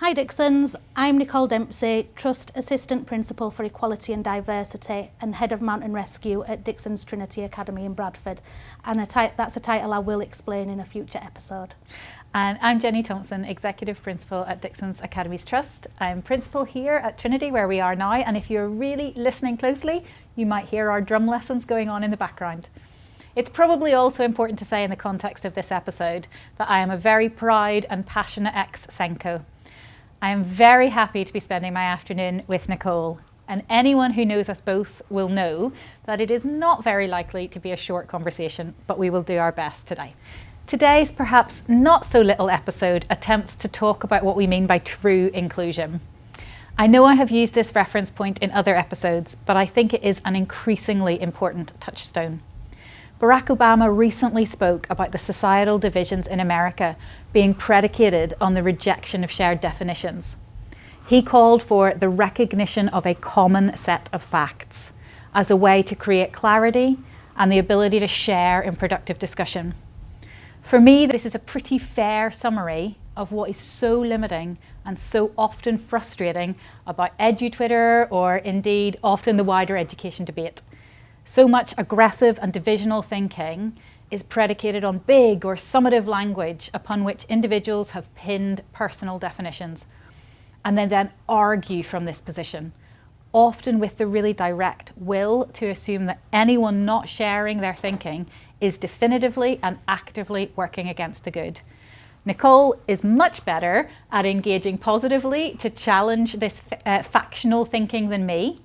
Hi Dixons, I'm Nicole Dempsey, Trust Assistant Principal for Equality and Diversity and Head of Mountain Rescue at Dixon's Trinity Academy in Bradford, and that's a title I will explain in a future episode. And I'm Jenny Thompson, Executive Principal at Dixon's Academies Trust. I'm Principal here at Trinity where we are now, and if you're really listening closely, you might hear our drum lessons going on in the background. It's probably also important to say in the context of this episode that I am a very proud and passionate ex-Senko. I am very happy to be spending my afternoon with Nicole, and anyone who knows us both will know that it is not very likely to be a short conversation, but we will do our best today. Today's perhaps not so little episode attempts to talk about what we mean by true inclusion. I know I have used this reference point in other episodes, but I think it is an increasingly important touchstone. Barack Obama recently spoke about the societal divisions in America being predicated on the rejection of shared definitions. He called for the recognition of a common set of facts as a way to create clarity and the ability to share in productive discussion. For me, this is a pretty fair summary of what is so limiting and so often frustrating about edu-Twitter, or indeed often the wider education debate. So much aggressive and divisional thinking is predicated on big or summative language upon which individuals have pinned personal definitions and then argue from this position, often with the really direct will to assume that anyone not sharing their thinking is definitively and actively working against the good. Nicole is much better at engaging positively to challenge this factional thinking than me.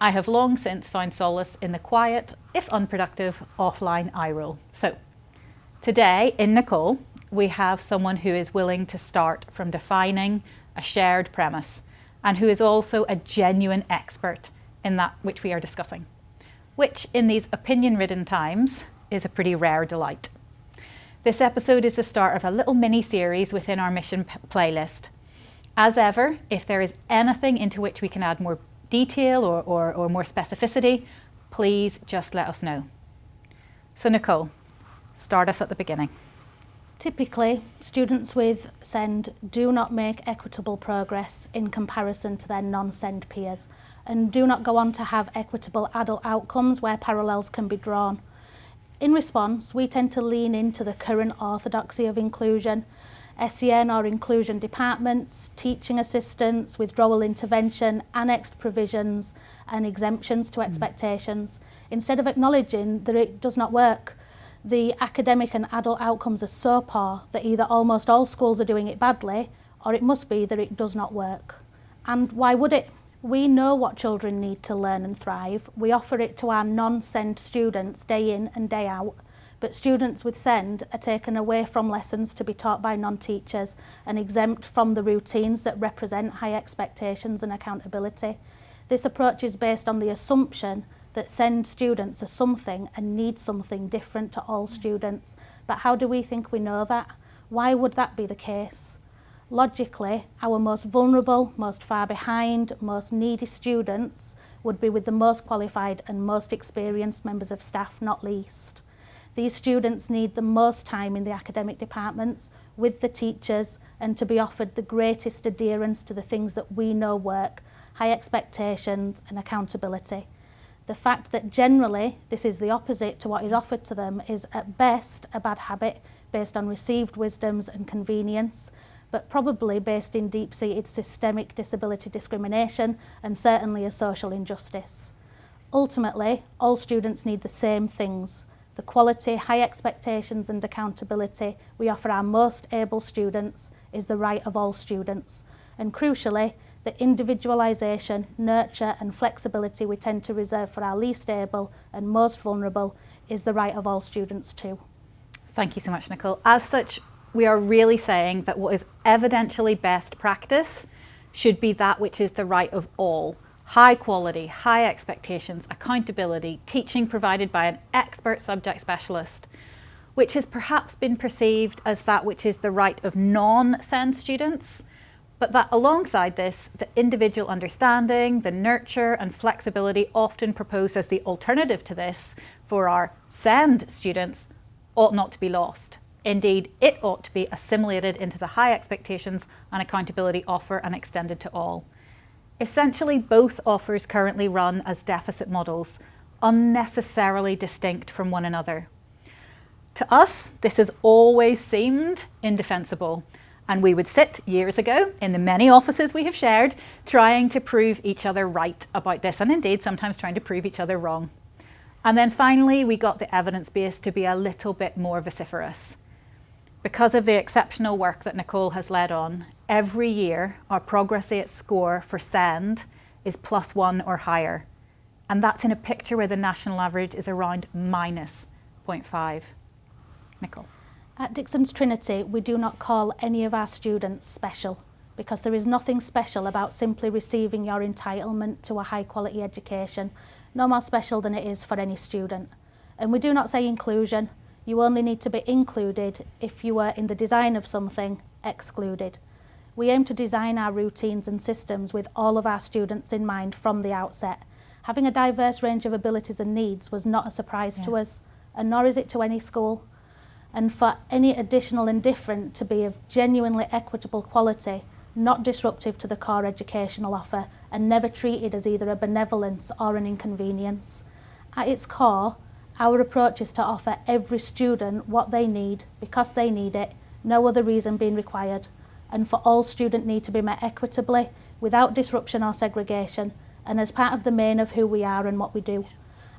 I have long since found solace in the quiet, if unproductive, offline eye roll. So today in Nicole, we have someone who is willing to start from defining a shared premise and who is also a genuine expert in that which we are discussing, which in these opinion-ridden times is a pretty rare delight. This episode is the start of a little mini-series within our mission playlist. As ever, if there is anything into which we can add more detail or more specificity, please just let us know. So Nicole, start us at the beginning. Typically, students with SEND do not make equitable progress in comparison to their non-SEND peers and do not go on to have equitable adult outcomes where parallels can be drawn. In response, we tend to lean into the current orthodoxy of inclusion, SEN or inclusion departments, teaching assistants, withdrawal intervention, annexed provisions and exemptions to expectations, instead of acknowledging that it does not work. The academic and adult outcomes are so poor that either almost all schools are doing it badly or it must be that it does not work. And why would it? We know what children need to learn and thrive. We offer it to our non-SEND students day in and day out. But students with SEND are taken away from lessons to be taught by non-teachers and exempt from the routines that represent high expectations and accountability. This approach is based on the assumption that SEND students are something and need something different to all students. But how do we think we know that? Why would that be the case? Logically, our most vulnerable, most far behind, most needy students would be with the most qualified and most experienced members of staff, not least. These students need the most time in the academic departments with the teachers and to be offered the greatest adherence to the things that we know work, high expectations and accountability. The fact that generally this is the opposite to what is offered to them is at best a bad habit based on received wisdoms and convenience, but probably based in deep-seated systemic disability discrimination and certainly a social injustice. Ultimately, all students need the same things. The quality, high expectations and accountability we offer our most able students is the right of all students. And crucially, the individualisation, nurture and flexibility we tend to reserve for our least able and most vulnerable is the right of all students too. Thank you so much, Nicole. As such, we are really saying that what is evidentially best practice should be that which is the right of all. High quality, high expectations, accountability, teaching provided by an expert subject specialist, which has perhaps been perceived as that which is the right of non-SEND students, but that alongside this, the individual understanding, the nurture and flexibility often proposed as the alternative to this for our SEND students ought not to be lost. Indeed, it ought to be assimilated into the high expectations and accountability offer and extended to all. Essentially, both offers currently run as deficit models, unnecessarily distinct from one another. To us, this has always seemed indefensible, and we would sit years ago in the many offices we have shared trying to prove each other right about this, and indeed sometimes trying to prove each other wrong. And then finally, we got the evidence base to be a little bit more vociferous. Because of the exceptional work that Nicole has led on, every year our progress rate score for SEND is +1 or higher. And that's in a picture where the national average is around -0.5. Nicole. At Dixon's Trinity, we do not call any of our students special, because there is nothing special about simply receiving your entitlement to a high quality education, no more special than it is for any student. And we do not say inclusion. You only need to be included if you were in the design of something excluded. We aim to design our routines and systems with all of our students in mind from the outset. Having a diverse range of abilities and needs was not a surprise to us, and nor is it to any school. And for any additional and different to be of genuinely equitable quality, not disruptive to the core educational offer, and never treated as either a benevolence or an inconvenience. At its core, our approach is to offer every student what they need because they need it, no other reason being required, and for all student need to be met equitably, without disruption or segregation, and as part of the main of who we are and what we do.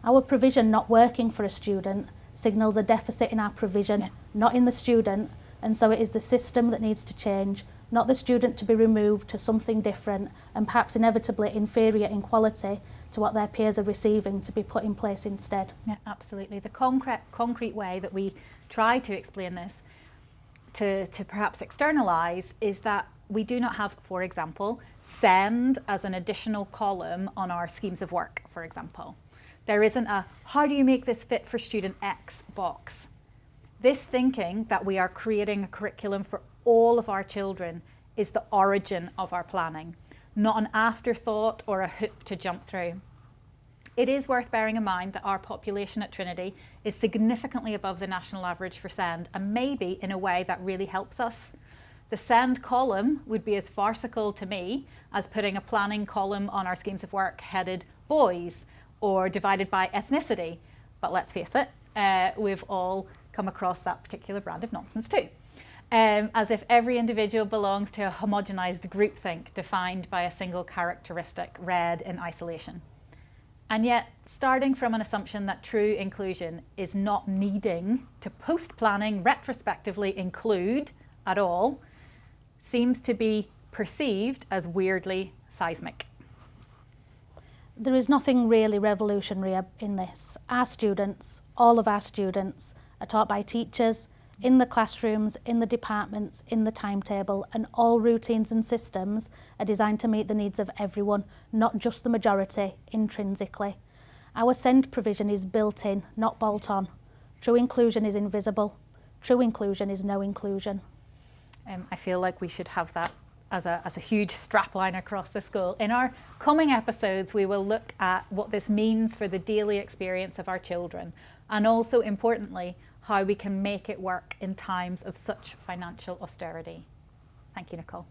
Our provision not working for a student signals a deficit in our provision, not in the student, and so it is the system that needs to change, not the student to be removed to something different and perhaps inevitably inferior in quality to what their peers are receiving to be put in place instead. Yeah, absolutely. The concrete way that we try to explain this to perhaps externalise is that we do not have, for example, SEND as an additional column on our schemes of work, for example. There isn't a how do you make this fit for student X box. This thinking that we are creating a curriculum for all of our children is the origin of our planning, not an afterthought or a hoop to jump through. It is worth bearing in mind that our population at Trinity is significantly above the national average for SEND, and maybe in a way that really helps us. The SEND column would be as farcical to me as putting a planning column on our schemes of work headed boys or divided by ethnicity. But let's face it, we've all come across that particular brand of nonsense too. As if every individual belongs to a homogenised groupthink defined by a single characteristic read in isolation. And yet, starting from an assumption that true inclusion is not needing to post-planning retrospectively include at all, seems to be perceived as weirdly seismic. There is nothing really revolutionary in this. Our students, all of our students, are taught by teachers, in the classrooms, in the departments, in the timetable, and all routines and systems are designed to meet the needs of everyone, not just the majority, intrinsically. Our SEND provision is built in, not bolt on. True inclusion is invisible. True inclusion is no inclusion. I feel like we should have that as a huge strapline across the school. In our coming episodes, we will look at what this means for the daily experience of our children, and also importantly, how we can make it work in times of such financial austerity. Thank you, Nicole.